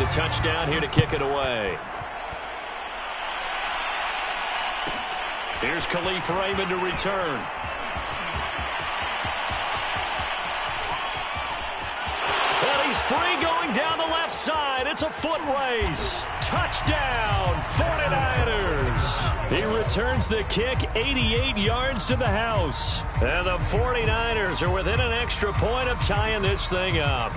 the touchdown here to kick it away. Here's Khalif Raymond to return. And he's free going down the left side. It's a foot race. Touchdown, 49ers. He returns the kick 88 yards to the house. And the 49ers are within an extra point of tying this thing up.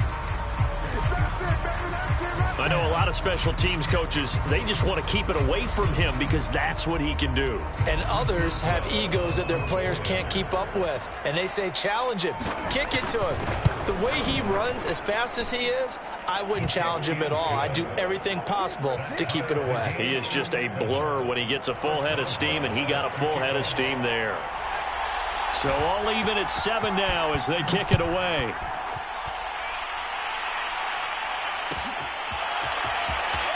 I know a lot of special teams coaches, they just want to keep it away from him because that's what he can do. And others have egos that their players can't keep up with. And they say, challenge him, kick it to him. The way he runs as fast as he is, I wouldn't challenge him at all. I'd do everything possible to keep it away. He is just a blur when he gets a full head of steam, and he got a full head of steam there. So all even at 7 now as they kick it away.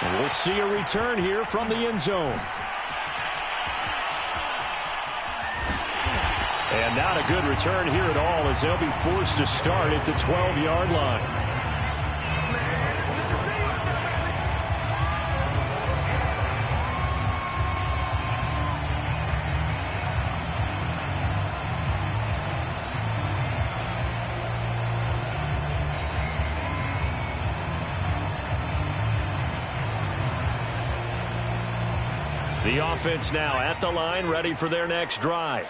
And we'll see a return here from the end zone. And not a good return here at all as they'll be forced to start at the 12-yard line. The offense now at the line, ready for their next drive.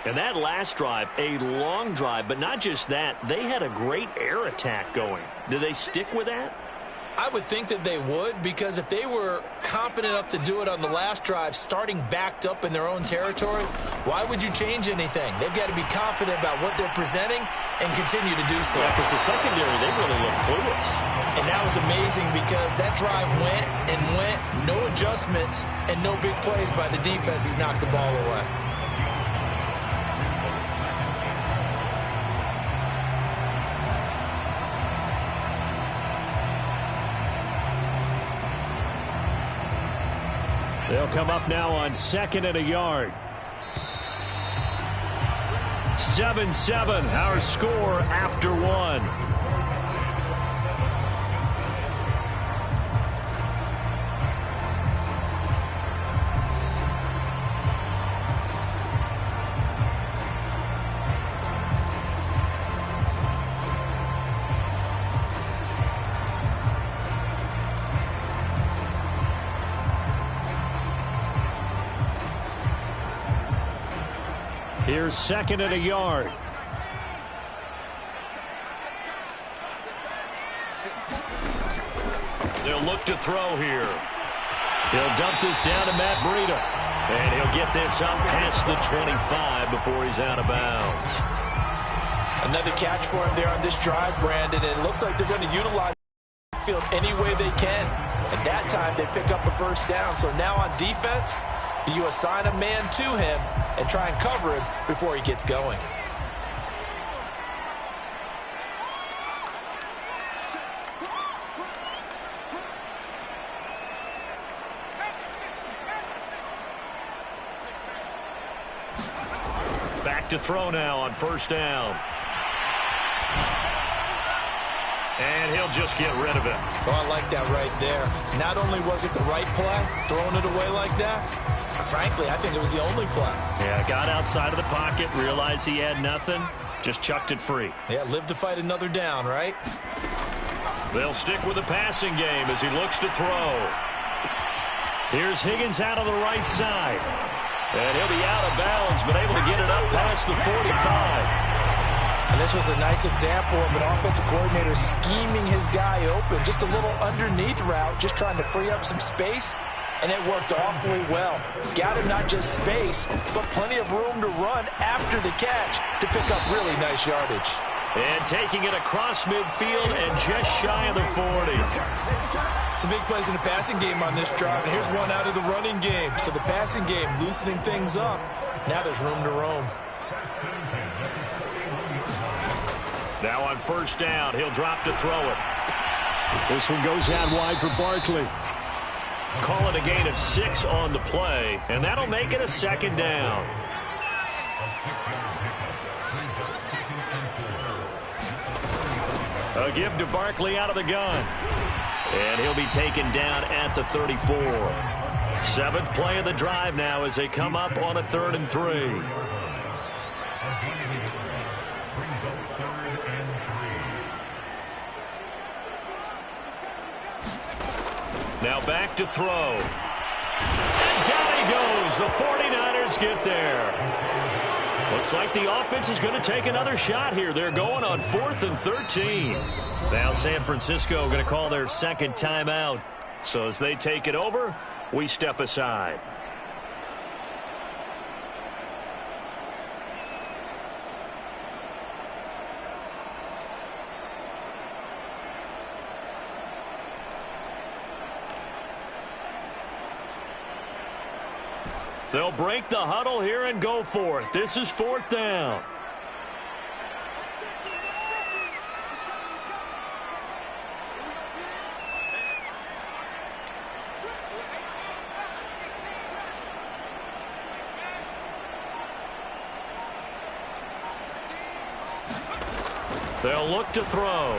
And that last drive, a long drive, but not just that. They had a great air attack going. Do they stick with that? I would think that they would, because if they were competent enough to do it on the last drive, starting backed up in their own territory, why would you change anything? They've got to be confident about what they're presenting and continue to do so. Yeah, because the secondary, they really look clueless. And that was amazing because that drive went and went, no adjustments, and no big plays by the defense to knock the ball away. They'll come up now on 2nd and a yard. 7-7, our score after 1. Here's 2nd and a yard. They'll look to throw here. He'll dump this down to Matt Breida. And he'll get this up past the 25 before he's out of bounds. Another catch for him there on this drive, Brandon. And it looks like they're going to utilize the field any way they can. And that time they pick up a first down. So now on defense, you assign a man to him and try and cover him before he gets going. Back to throw now on 1st down. And he'll just get rid of it. Oh, I like that right there. Not only was it the right play, throwing it away like that, frankly, I think it was the only play. Yeah, got outside of the pocket, realized he had nothing, just chucked it free. Yeah, live to fight another down, right? They'll stick with the passing game as he looks to throw. Here's Higgins out of the right side. And he'll be out of bounds, but able to get it up past the 45. And this was a nice example of an offensive coordinator scheming his guy open. Just a little underneath route, just trying to free up some space. And it worked awfully well. Got him not just space, but plenty of room to run after the catch to pick up really nice yardage. And taking it across midfield and just shy of the 40. Some big plays in the passing game on this drive, and here's one out of the running game. So the passing game loosening things up. Now there's room to roam. Now on 1st down, he'll drop to throw it. This one goes out wide for Barkley. Call it a gain of 6 on the play, and that'll make it a 2nd down. A give to Barkley out of the gun. And he'll be taken down at the 34. Seventh play of the drive now as they come up on a 3rd and 3. Now back to throw. And down he goes. The 49ers get there. Looks like the offense is going to take another shot here. They're going on 4th and 13. Now San Francisco going to call their second timeout. So as they take it over, we step aside. They'll break the huddle here and go for it. This is 4th down. They'll look to throw.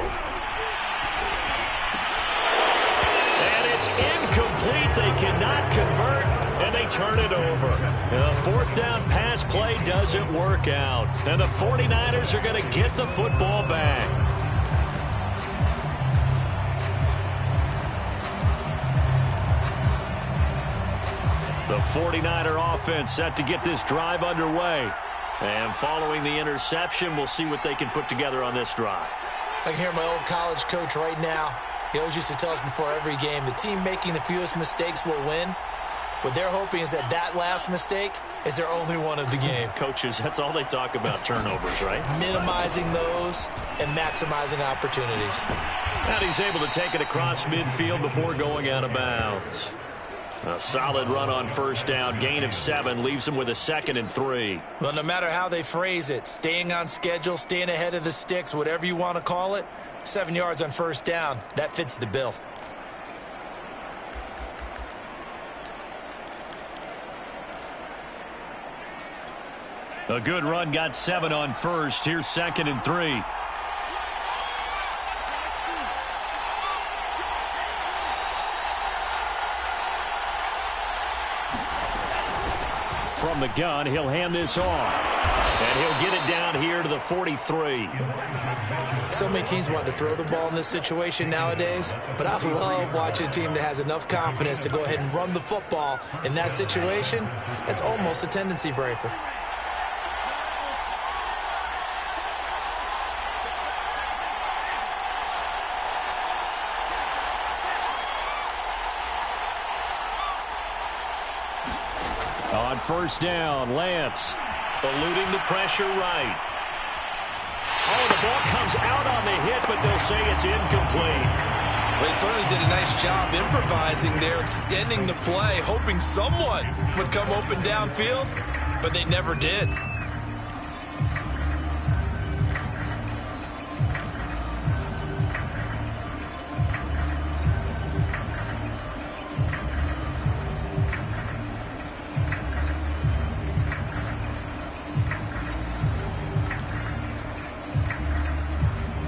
And it's incomplete. They cannot convert, and they turn it over. The 4th down pass play doesn't work out. And the 49ers are going to get the football back. The 49er offense set to get this drive underway. And following the interception, we'll see what they can put together on this drive. I can hear my old college coach right now. He always used to tell us before every game, the team making the fewest mistakes will win. What they're hoping is that that last mistake is their only one of the game. Coaches, that's all they talk about, turnovers, right? Minimizing those and maximizing opportunities. And he's able to take it across midfield before going out of bounds. A solid run on 1st down. Gain of 7 leaves them with a 2nd and 3. Well, no matter how they phrase it, staying on schedule, staying ahead of the sticks, whatever you want to call it, 7 yards on 1st down, that fits the bill. A good run, got 7 on 1st. Here's 2nd and 3. From the gun, he'll hand this off. And he'll get it down here to the 43. So many teams want to throw the ball in this situation nowadays, but I love watching a team that has enough confidence to go ahead and run the football. In that situation, that's almost a tendency breaker. On 1st down, Lance eluding the pressure right. Oh, the ball comes out on the hit, but they'll say it's incomplete. Well, they certainly did a nice job improvising there, extending the play, hoping someone would come open downfield, but they never did.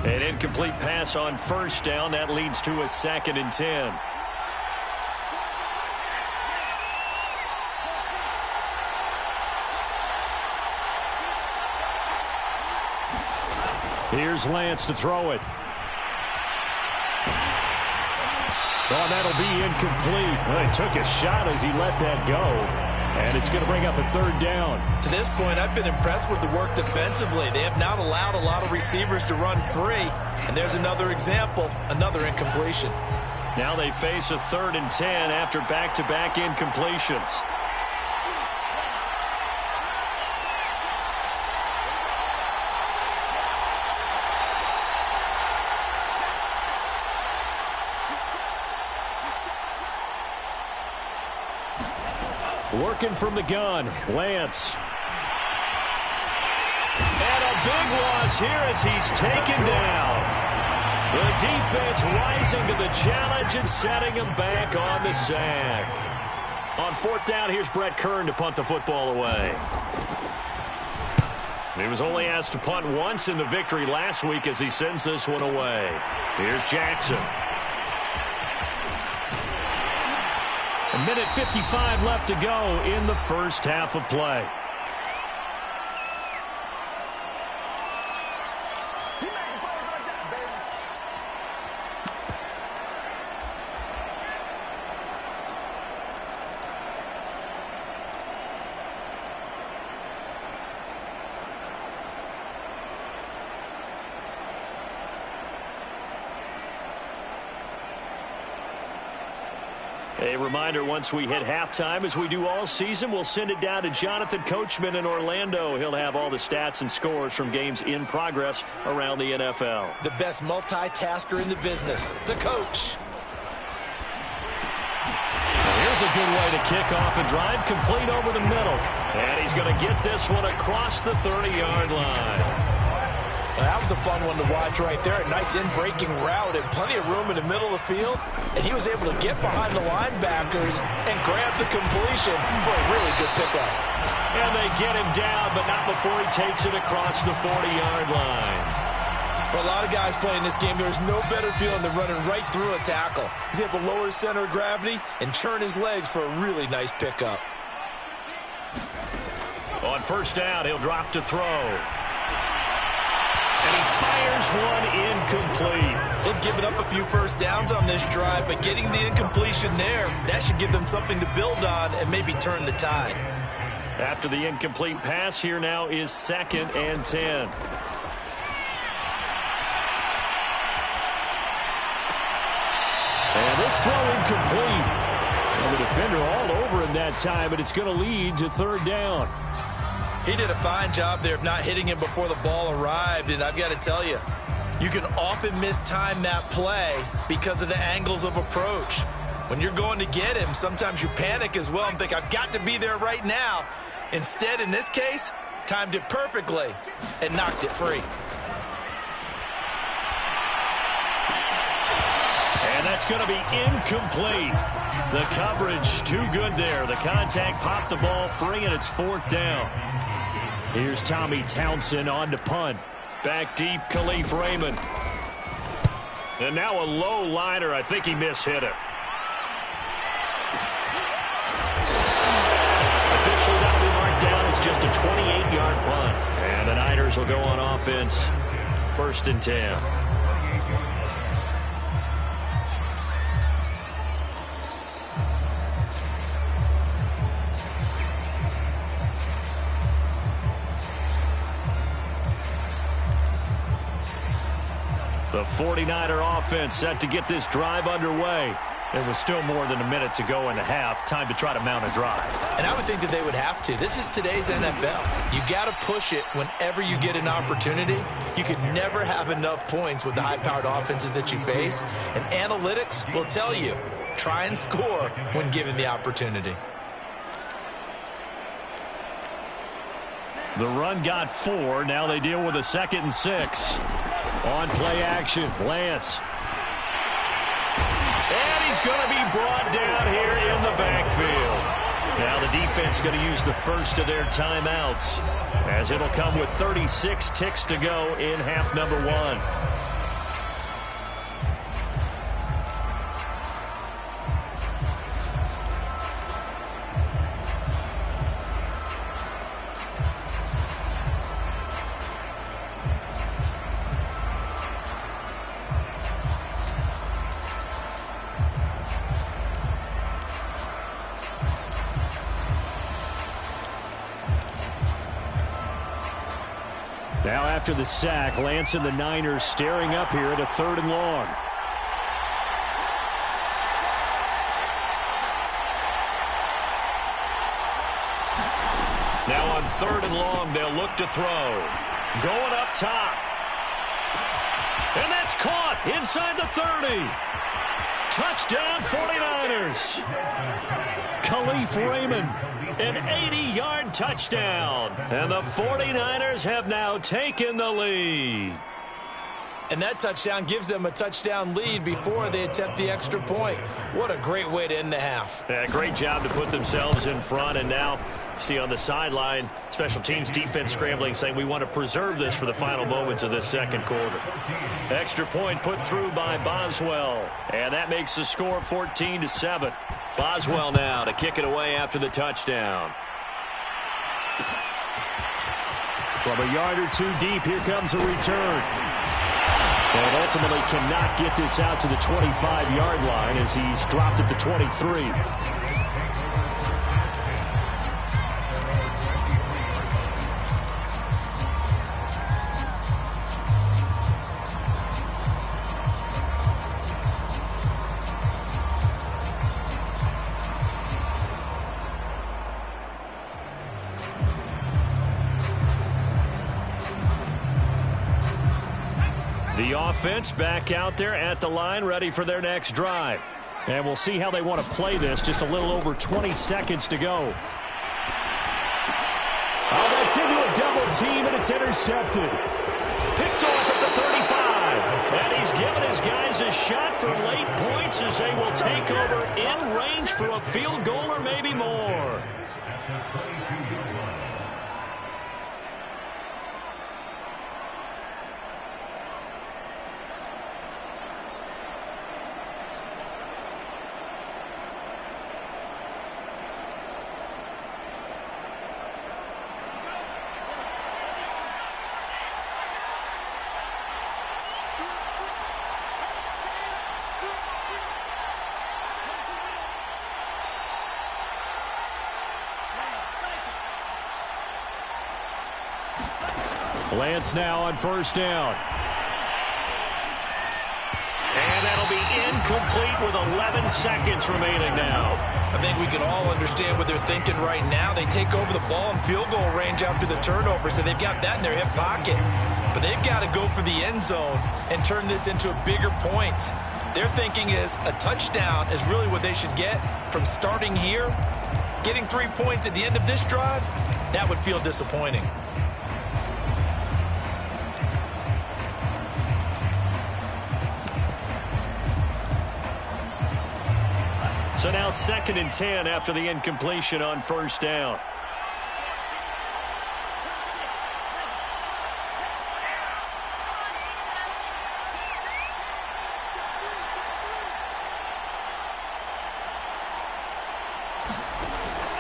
An incomplete pass on 1st down. That leads to a 2nd and 10. Here's Lance to throw it. Oh, that'll be incomplete. Well, he took a shot as he let that go. And it's going to bring up a 3rd down. To this point, I've been impressed with the work defensively. They have not allowed a lot of receivers to run free. And there's another example, another incompletion. Now they face a 3rd and 10 after back-to-back incompletions. Working from the gun, Lance. And a big loss here as he's taken down. The defense rising to the challenge and setting him back on the sack. On 4th down, here's Brett Kern to punt the football away. He was only asked to punt once in the victory last week as he sends this one away. Here's Jackson. A minute 55 left to go in the first half of play. A reminder, once we hit halftime, as we do all season, we'll send it down to Jonathan Coachman in Orlando. He'll have all the stats and scores from games in progress around the NFL. The best multitasker in the business, the coach. Here's a good way to kick off a drive, complete over the middle. And he's going to get this one across the 30-yard line. That was a fun one to watch right there. A nice in-breaking route and plenty of room in the middle of the field. And he was able to get behind the linebackers and grab the completion for a really good pickup. And they get him down, but not before he takes it across the 40-yard line. For a lot of guys playing this game, there's no better feeling than running right through a tackle. He's able to lower his center of gravity and churn his legs for a really nice pickup. On first down, he'll drop to throw. And he fires one incomplete. They've given up a few first downs on this drive, but getting the incompletion there, that should give them something to build on and maybe turn the tide. After the incomplete pass, here now is 2nd and 10. And this throw incomplete. And the defender all over him that time, but it's going to lead to 3rd down. He did a fine job there of not hitting him before the ball arrived, and I've got to tell you, you can often mistime that play because of the angles of approach. When you're going to get him, sometimes you panic as well and think, I've got to be there right now. Instead, in this case, timed it perfectly and knocked it free. And that's going to be incomplete. The coverage too good there. The contact popped the ball free, and it's 4th down. Here's Tommy Townsend on to punt. Back deep, Khalif Raymond. And now a low liner. I think he mishit it. Officially, that'll be marked down as just a 28-yard punt. And the Niners will go on offense. 1st and 10. The 49er offense set to get this drive underway. There was still more than a minute to go in the half. Time to try to mount a drive. And I would think that they would have to. This is today's NFL. You got to push it whenever you get an opportunity. You could never have enough points with the high-powered offenses that you face. And analytics will tell you, try and score when given the opportunity. The run got 4. Now they deal with a 2nd and 6. On play action, Lance. And he's going to be brought down here in the backfield. Now the defense going to use the first of their timeouts, as it'll come with 36 ticks to go in half number 1. Now after the sack, Lance and the Niners staring up here at a 3rd and long. Now on 3rd and long, they'll look to throw. Going up top. And that's caught inside the 30. Touchdown 49ers. Khalif Raymond. An 80-yard touchdown. And the 49ers have now taken the lead. And that touchdown gives them a touchdown lead before they attempt the extra point. What a great way to end the half. Yeah, great job to put themselves in front. And now, see on the sideline, special teams defense scrambling, saying we want to preserve this for the final moments of this 2nd quarter. Extra point put through by Boswell. And that makes the score 14-7. Boswell now to kick it away after the touchdown. From a yard or two deep, here comes a return. And ultimately cannot get this out to the 25-yard line as he's dropped at the 23. The offense back out there at the line, ready for their next drive. And we'll see how they want to play this. Just a little over 20 seconds to go. Oh, that's into a double team, and it's intercepted. Picked off at the 35. And he's given his guys a shot for late points as they will take over in range for a field goal or maybe more. Lance now on first down. And that'll be incomplete with 11 seconds remaining now. I think we can all understand what they're thinking right now. They take over the ball in field goal range after the turnover, so they've got that in their hip pocket. But they've got to go for the end zone and turn this into a bigger points. Their thinking is a touchdown is really what they should get from starting here. Getting 3 points at the end of this drive, that would feel disappointing. So now 2nd and 10 after the incompletion on first down.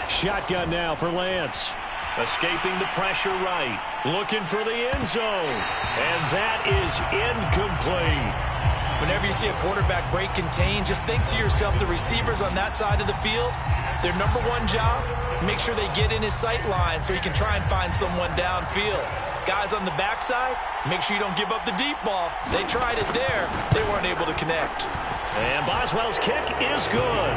Shotgun now for Lance. Escaping the pressure right. Looking for the end zone. And that is incomplete. Whenever you see a quarterback break contain, just think to yourself, the receivers on that side of the field, their number one job, make sure they get in his sight line so he can try and find someone downfield. Guys on the backside, make sure you don't give up the deep ball. They tried it there. They weren't able to connect. And Boswell's kick is good.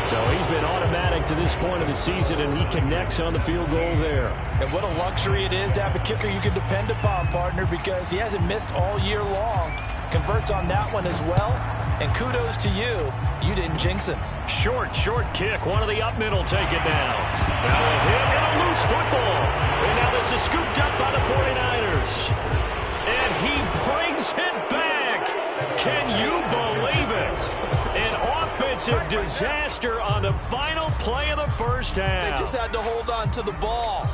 So he's been automatic to this point of the season, and he connects on the field goal there. And what a luxury it is to have a kicker you can depend upon, partner, because he hasn't missed all year long. Converts on that one as well. And kudos to you. You didn't jinx him. Short kick. One of the up middle take it down. Now a hit and a loose football. And now this is scooped up by the 49ers. And he brings it back. Can you believe it? An offensive disaster on the final play of the first half. They just had to hold on to the ball.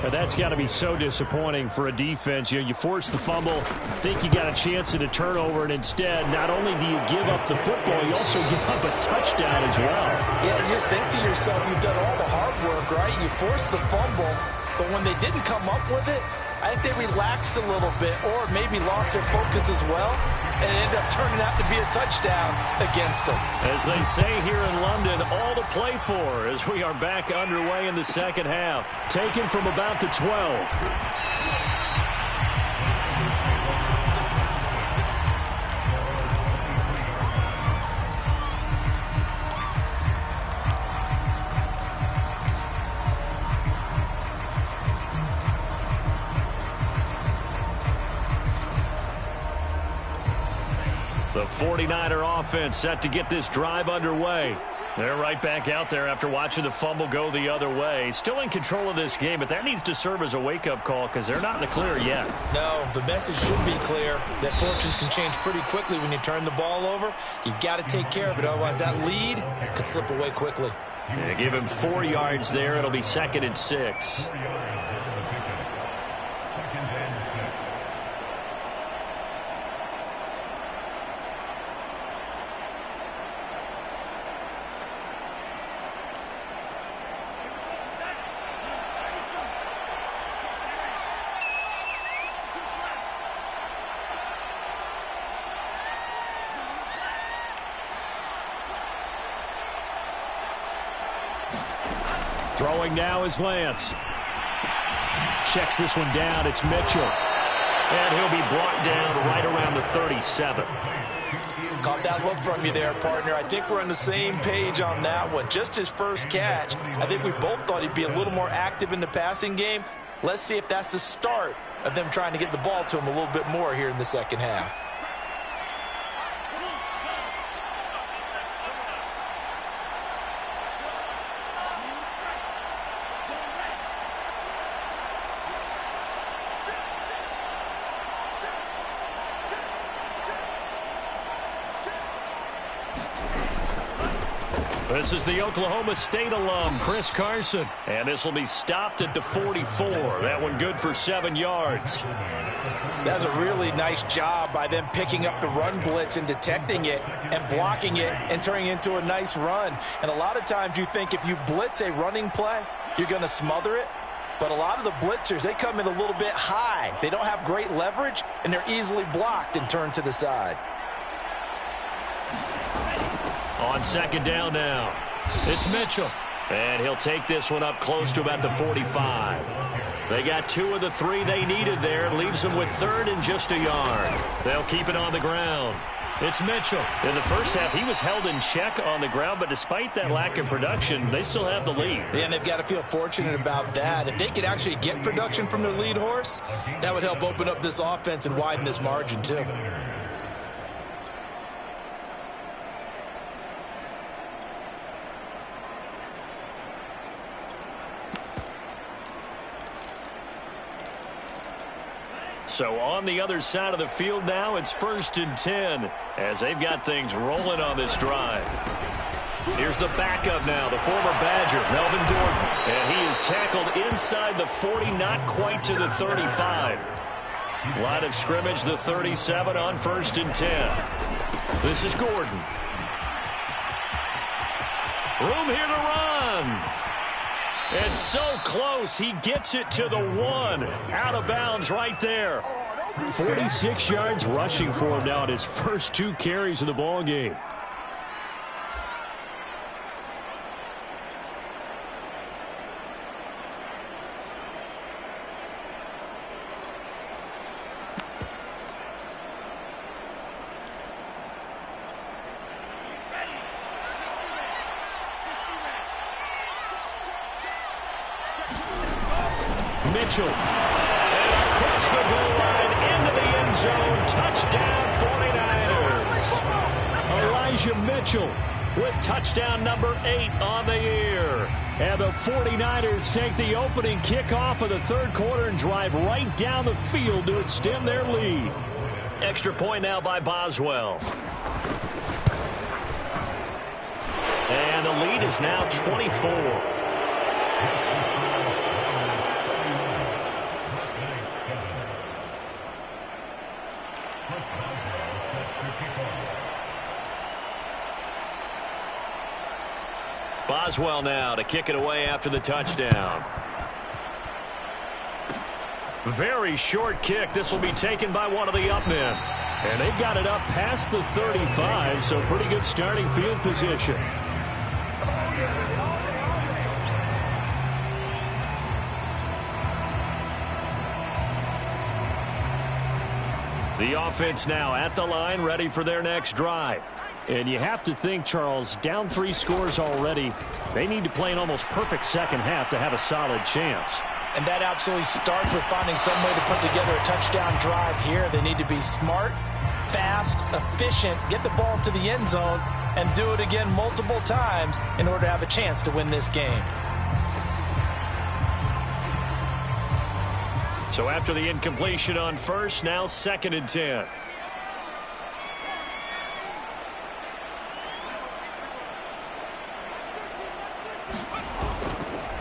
But that's got to be so disappointing for a defense. You force the fumble, think you got a chance at a turnover, and instead, not only do you give up the football, you also give up a touchdown as well. Yeah, you just think to yourself, you've done all the hard work, right? You forced the fumble, but when they didn't come up with it, I think they relaxed a little bit or maybe lost their focus as well, and it ended up turning out to be a touchdown against them. As they say here in London, all to play for as we are back underway in the second half. Taken from about the 12. The 49er offense set to get this drive underway. They're right back out there after watching the fumble go the other way. Still in control of this game, but that needs to serve as a wake-up call because they're not in the clear yet. No, the message should be clear that fortunes can change pretty quickly when you turn the ball over. You've got to take care of it, otherwise that lead could slip away quickly. Yeah, give him 4 yards there. It'll be 2nd and 6. Throwing now is Lance. Checks this one down. It's Mitchell. And he'll be brought down right around the 37. Caught that look from you there, partner. I think we're on the same page on that one. Just his first catch. I think we both thought he'd be a little more active in the passing game. Let's see if that's the start of them trying to get the ball to him a little bit more here in the second half. This is the Oklahoma State alum, Chris Carson. And this will be stopped at the 44. That one good for 7 yards. That's a really nice job by them picking up the run blitz and detecting it and blocking it and turning it into a nice run. And a lot of times you think if you blitz a running play, you're going to smother it. But a lot of the blitzers, they come in a little bit high. They don't have great leverage, and they're easily blocked and turned to the side. On second down now, it's Mitchell. And he'll take this one up close to about the 45. They got 2 of the 3 they needed there. Leaves them with 3rd and just a yard. They'll keep it on the ground. It's Mitchell. In the first half, he was held in check on the ground, but despite that lack of production, they still have the lead. Yeah, and they've got to feel fortunate about that. If they could actually get production from their lead horse, that would help open up this offense and widen this margin too. So on the other side of the field now, it's 1st and 10 as they've got things rolling on this drive. Here's the backup now, the former Badger, Melvin Gordon. And he is tackled inside the 40, not quite to the 35. Line of scrimmage, the 37 on 1st and 10. This is Gordon. Room here to run. It's so close. He gets it to the 1. Out of bounds right there. 46 yards rushing for him now at his first 2 carries of the ball game. Mitchell. And across the goal line into the end zone. Touchdown 49ers. Elijah Mitchell with touchdown number 8 on the year. And the 49ers take the opening kickoff of the 3rd quarter and drive right down the field to extend their lead. Extra point now by Boswell. And the lead is now 24. Boswell now to kick it away after the touchdown. Very short kick. This will be taken by one of the up men. And they've got it up past the 35, so pretty good starting field position. The offense now at the line, ready for their next drive. And you have to think, Charles, down 3 scores already. They need to play an almost perfect second half to have a solid chance. And that absolutely starts with finding some way to put together a touchdown drive here. They need to be smart, fast, efficient, get the ball to the end zone, and do it again multiple times in order to have a chance to win this game. So after the incompletion on first, now 2nd and 10.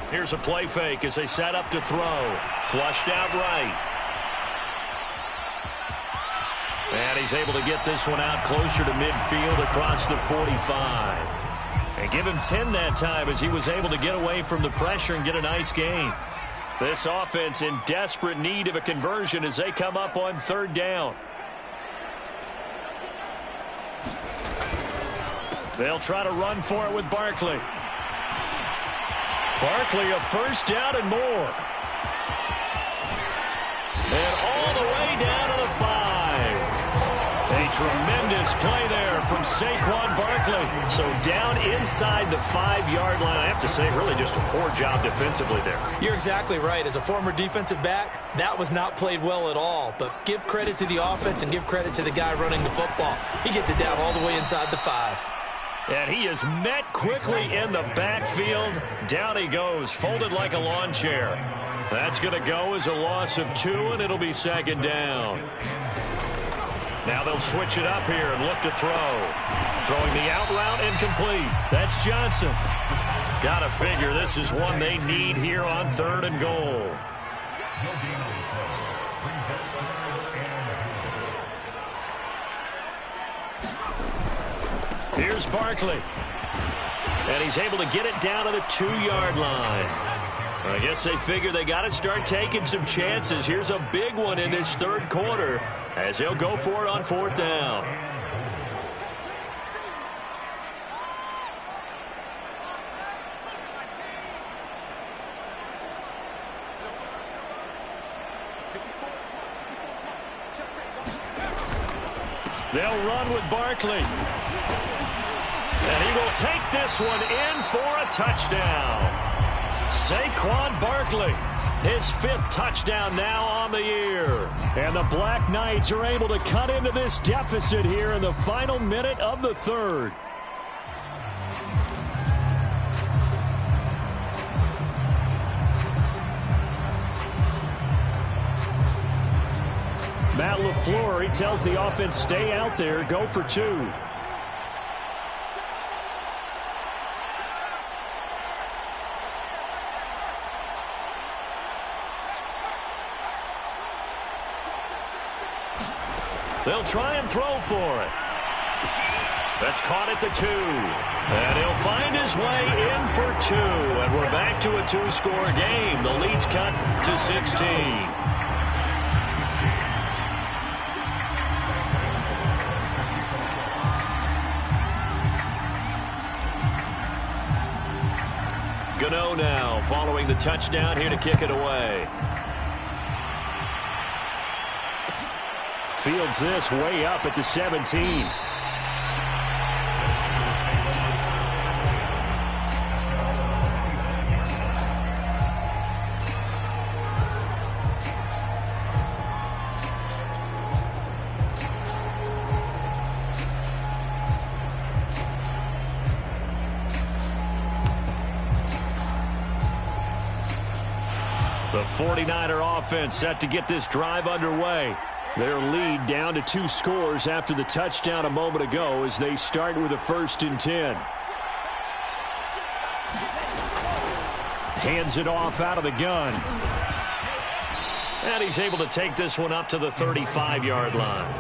Here's a play fake as they set up to throw. Flushed out right. And he's able to get this one out closer to midfield across the 45. And give him 10 that time as he was able to get away from the pressure and get a nice gain. This offense in desperate need of a conversion as they come up on 3rd down. They'll try to run for it with Barkley. Barkley a first down and more. And all the way down to the 5. A tremendous play there from Saquon Barkley. So down inside the 5-yard line. I have to say, really just a poor job defensively there. You're exactly right. As a former defensive back, that was not played well at all. But give credit to the offense and give credit to the guy running the football. He gets it down all the way inside the 5. And he is met quickly in the backfield. Down he goes, folded like a lawn chair. That's going to go as a loss of 2, and it'll be second down. Now they'll switch it up here and look to throw. Throwing the out route incomplete. That's Johnson. Got to figure this is one they need here on 3rd and goal. Here's Barkley. And he's able to get it down to the 2-yard line. I guess they figure they got to start taking some chances. Here's a big one in this 3rd quarter as he'll go for it on 4th down. They'll run with Barkley. And he will take this one in for a touchdown. Saquon Barkley, his 5th touchdown now on the year. And the Black Knights are able to cut into this deficit here in the final minute of the 3rd. Matt LaFleur, he tells the offense, stay out there, go for 2. They'll try and throw for it. That's caught at the 2. And he'll find his way in for 2. And we're back to a 2-score game. The lead's cut to 16. Gano now following the touchdown here to kick it away. Fields this way up at the 17. The 49er offense set to get this drive underway. Their lead down to 2 scores after the touchdown a moment ago as they start with a 1st and 10. Hands it off out of the gun. And he's able to take this one up to the 35-yard line.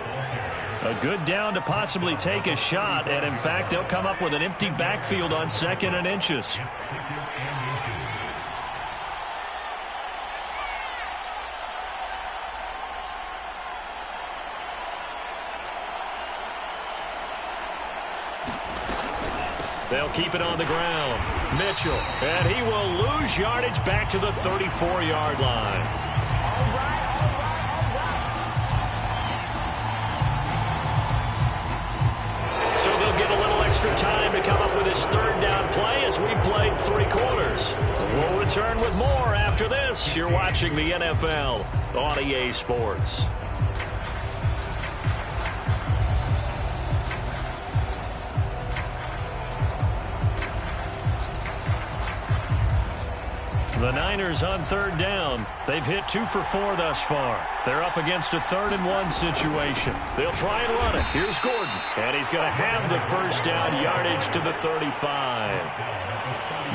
A good down to possibly take a shot, and in fact, they'll come up with an empty backfield on 2nd and inches. They'll keep it on the ground. Mitchell, and he will lose yardage back to the 34-yard line. So they'll get a little extra time to come up with his 3rd down play as we've played 3 quarters. We'll return with more after this. You're watching the NFL on EA Sports. The Niners on 3rd down. They've hit 2 for 4 thus far. They're up against a 3rd and 1 situation. They'll try and run it. Here's Gordon. And he's going to have the 1st down, yardage to the 35.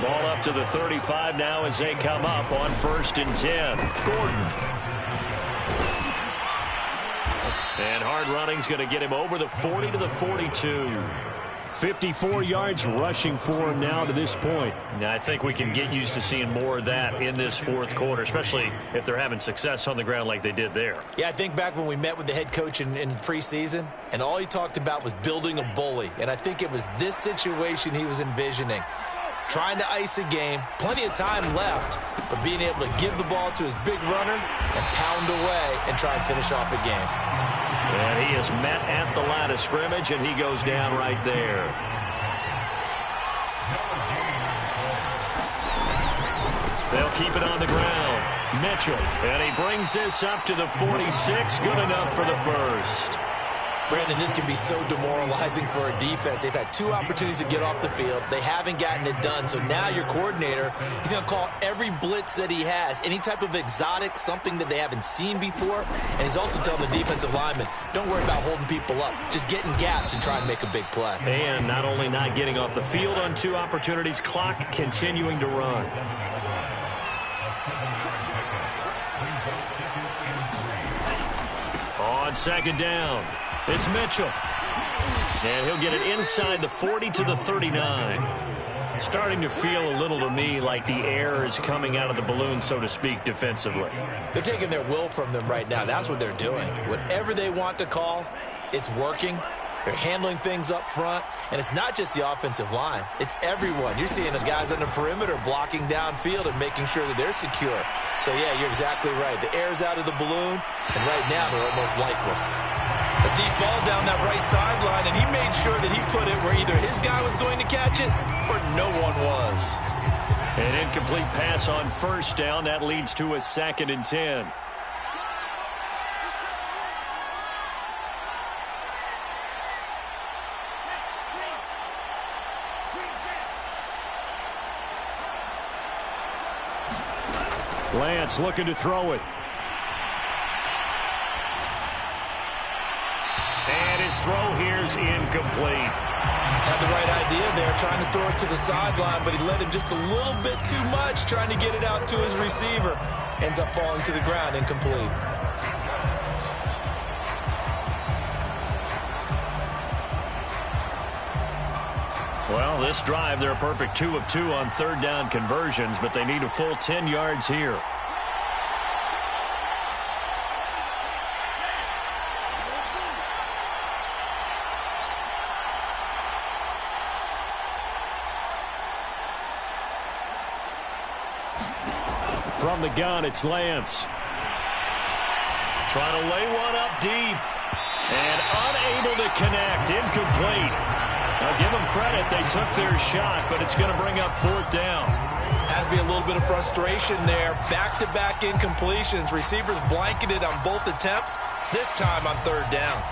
Ball up to the 35 now as they come up on 1st and 10. Gordon. And hard running's going to get him over the 40 to the 42. 54 yards rushing for him now to this point. Now, I think we can get used to seeing more of that in this 4th quarter, especially if they're having success on the ground like they did there. Yeah, I think back when we met with the head coach in preseason, and all he talked about was building a bully. And I think it was this situation he was envisioning. trying to ice a game, plenty of time left, but being able to give the ball to his big runner and pound away and try and finish off a game. And he is met at the line of scrimmage, and he goes down right there. They'll keep it on the ground. Mitchell, and he brings this up to the 46. Good enough for the first. Brandon, this can be so demoralizing for a defense. They've had 2 opportunities to get off the field. They haven't gotten it done. So now your coordinator, he's going to call every blitz that he has, any type of exotic, something that they haven't seen before. And he's also telling the defensive lineman, don't worry about holding people up. Just get in gaps and try and make a big play. And not only not getting off the field on 2 opportunities, clock continuing to run. On second down, it's Mitchell. And he'll get it inside the 40 to the 39. Starting to feel a little to me like the air is coming out of the balloon, so to speak, defensively. They're taking their will from them right now. That's what they're doing. Whatever they want to call, it's working. They're handling things up front, and it's not just the offensive line. It's everyone. You're seeing the guys on the perimeter blocking downfield and making sure that they're secure. So, yeah, you're exactly right. The air's out of the balloon, and right now they're almost lifeless. A deep ball down that right sideline, and he made sure that he put it where either his guy was going to catch it or no one was. An incomplete pass on first down. That leads to a 2nd and 10. Lance looking to throw it. And his throw here's incomplete. Had the right idea there, trying to throw it to the sideline, but he let him just a little bit too much, trying to get it out to his receiver. Ends up falling to the ground, incomplete. Well, this drive, they're a perfect 2 of 2 on 3rd down conversions, but they need a full 10 yards here. From the gun, it's Lance. Trying to lay one up deep. And unable to connect. Incomplete. Now, give them credit. They took their shot, but it's going to bring up 4th down. Has to be a little bit of frustration there. Back-to-back incompletions. Receivers blanketed on both attempts, this time on 3rd down.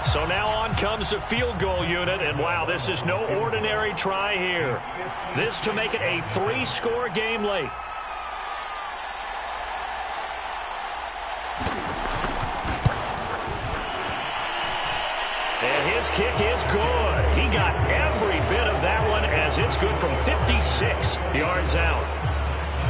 So now on comes the field goal unit, and wow, this is no ordinary try here. This to make it a 3-score game late. And his kick is good. He got every bit of that one as it's good from 56 yards out.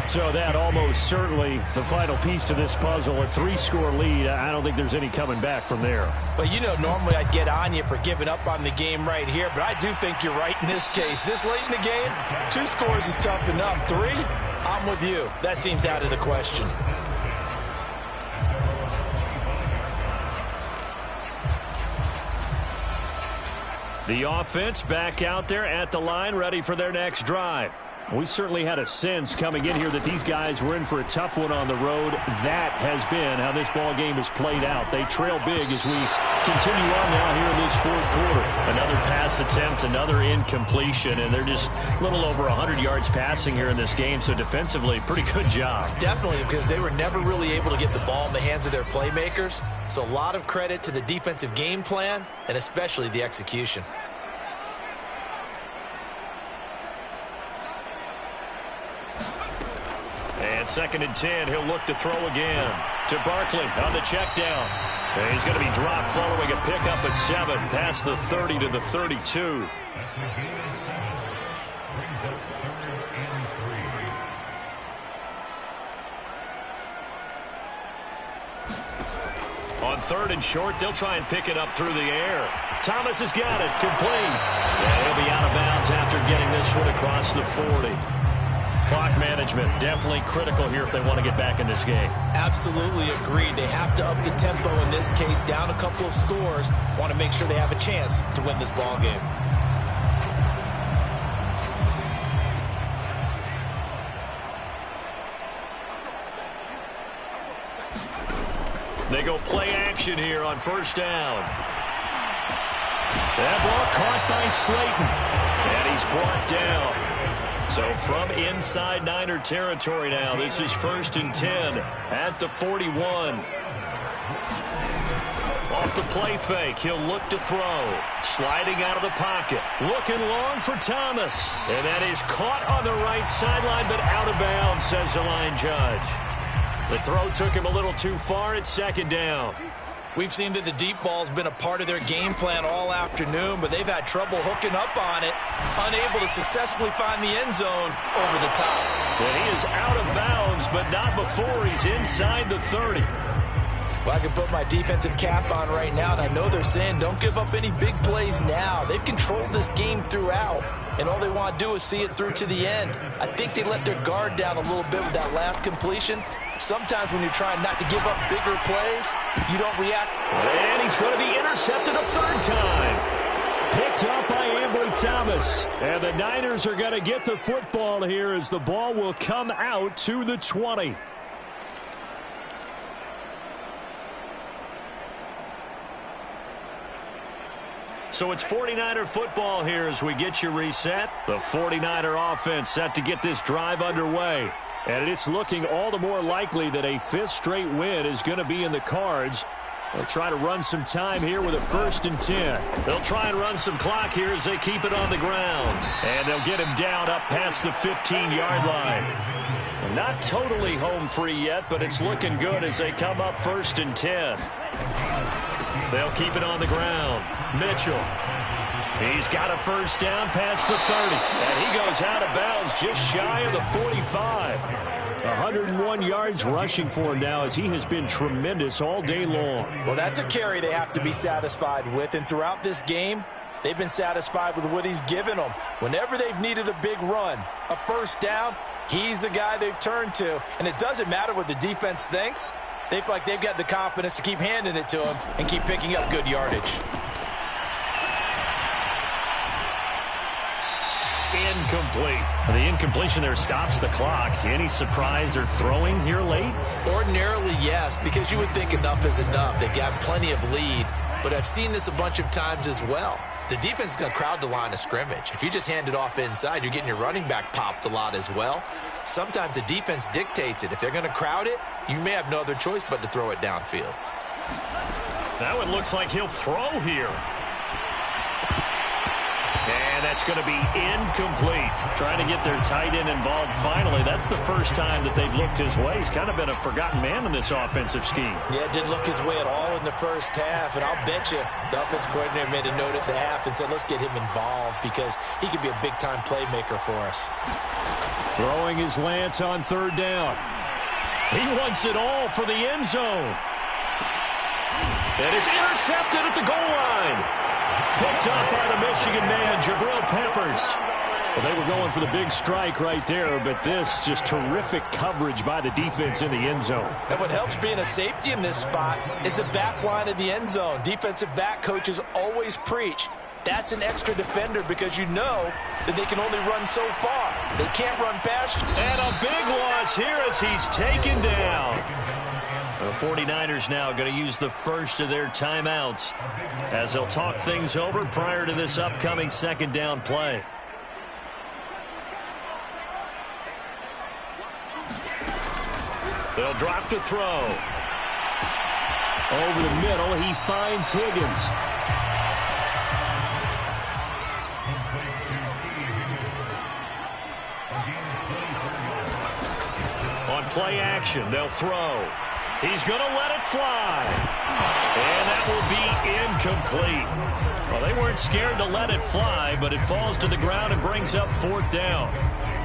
So that almost certainly the final piece to this puzzle, a 3-score lead. I don't think there's any coming back from there. Well, you know, normally I'd get on you for giving up on the game right here, but I do think you're right in this case. This late in the game, 2 scores is tough enough. 3, I'm with you. That seems out of the question. The offense back out there at the line, ready for their next drive. We certainly had a sense coming in here that these guys were in for a tough one on the road. That has been how this ball game has played out. They trail big as we continue on now here in this 4th quarter. Another pass attempt, another incompletion, and they're just a little over 100 yards passing here in this game. So defensively, pretty good job. Definitely, because they were never really able to get the ball in the hands of their playmakers. So a lot of credit to the defensive game plan and especially the execution. And 2nd and 10, he'll look to throw again to Barkley on the check down. And he's going to be dropped following a pickup of 7 past the 30 to the 32. On 3rd and short, they'll try and pick it up through the air. Thomas has got it, complete. And he'll be out of bounds after getting this one across the 40. Clock management, definitely critical here if they want to get back in this game. Absolutely agreed. They have to up the tempo in this case, down a couple of scores. Want to make sure they have a chance to win this ball game. They go play action here on first down. That ball caught by Slayton. And he's brought down. So from inside Niner territory now, this is 1st and 10 at the 41. Off the play fake, he'll look to throw. Sliding out of the pocket. Looking long for Thomas. And that is caught on the right sideline, but out of bounds, says the line judge. The throw took him a little too far. It's 2nd down. We've seen that the deep ball's been a part of their game plan all afternoon, but they've had trouble hooking up on it, unable to successfully find the end zone over the top. And he is out of bounds, but not before he's inside the 30. Well, I can put my defensive cap on right now, and I know they're saying don't give up any big plays now. They've controlled this game throughout, and all they want to do is see it through to the end. I think they let their guard down a little bit with that last completion. Sometimes when you're trying not to give up bigger plays, you don't react. And he's going to be intercepted a 3rd time. Picked up by Ambry Thomas. And the Niners are going to get the football here as the ball will come out to the 20. So it's 49er football here as we get you reset. The 49er offense set to get this drive underway. And it's looking all the more likely that a 5th straight win is going to be in the cards. They'll try to run some time here with a 1st and 10. They'll try and run some clock here as they keep it on the ground. And they'll get him down up past the 15-yard line. And not totally home free yet, but it's looking good as they come up 1st and 10. They'll keep it on the ground. Mitchell. He's got a 1st down past the 30. And he goes out of bounds just shy of the 45. 101 yards rushing for him now as he has been tremendous all day long. Well, that's a carry they have to be satisfied with. And throughout this game, they've been satisfied with what he's given them. Whenever they've needed a big run, a 1st down, he's the guy they've turned to. And it doesn't matter what the defense thinks. They feel like they've got the confidence to keep handing it to him and keep picking up good yardage. Incomplete. The incompletion there stops the clock. Any surprise they're throwing here late? Ordinarily, yes, because you would think enough is enough. They've got plenty of lead, but I've seen this a bunch of times as well. The defense is going to crowd the line of scrimmage. If you just hand it off inside, you're getting your running back popped a lot as well. Sometimes the defense dictates it. If they're going to crowd it, you may have no other choice but to throw it downfield. That one looks like he'll throw here. And that's going to be incomplete. Trying to get their tight end involved finally. That's the first time that they've looked his way. He's kind of been a forgotten man in this offensive scheme. Yeah, it didn't look his way at all in the first half. And I'll bet you the offense coordinator made a note at the half and said, let's get him involved because he could be a big-time playmaker for us. Throwing his Lance on 3rd down. He wants it all for the end zone. And it's intercepted at the goal line. Picked up by the Michigan man, Jabril Peppers. Well, they were going for the big strike right there, but this just terrific coverage by the defense in the end zone. And what helps being a safety in this spot is the back line of the end zone. Defensive back coaches always preach. That's an extra defender because you know that they can only run so far. They can't run past you. And a big loss here as he's taken down. The 49ers now going to use the first of their timeouts as they'll talk things over prior to this upcoming 2nd down play. They'll drop to throw. Over the middle, he finds Higgins. On play action, they'll throw. He's going to let it fly. And that will be incomplete. Well, they weren't scared to let it fly, but it falls to the ground and brings up 4th down.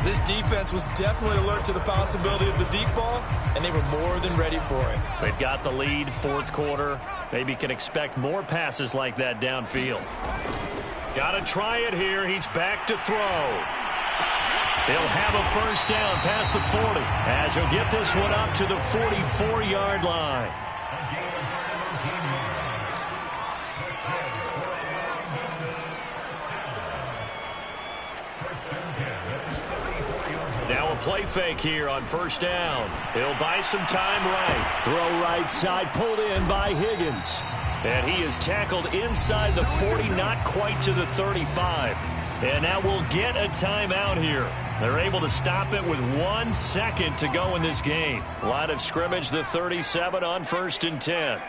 This defense was definitely alert to the possibility of the deep ball, and they were more than ready for it. They've got the lead, 4th quarter. Maybe can expect more passes like that downfield. Got to try it here. He's back to throw. He'll have a first down past the 40 as he'll get this one up to the 44-yard line. Now a play fake here on first down. He'll buy some time right. Throw right side, pulled in by Higgins. And he is tackled inside the 40, not quite to the 35. And now we'll get a timeout here. They're able to stop it with 1 second to go in this game. Line of scrimmage, the 37 on 1st and 10.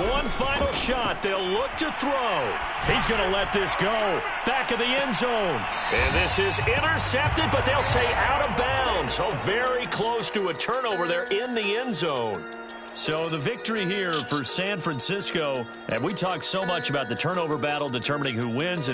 One final shot. They'll look to throw. He's going to let this go. Back of the end zone. And this is intercepted, but they'll say out of bounds. So very close to a turnover there in the end zone. So the victory here for San Francisco. And we talk so much about the turnover battle determining who wins.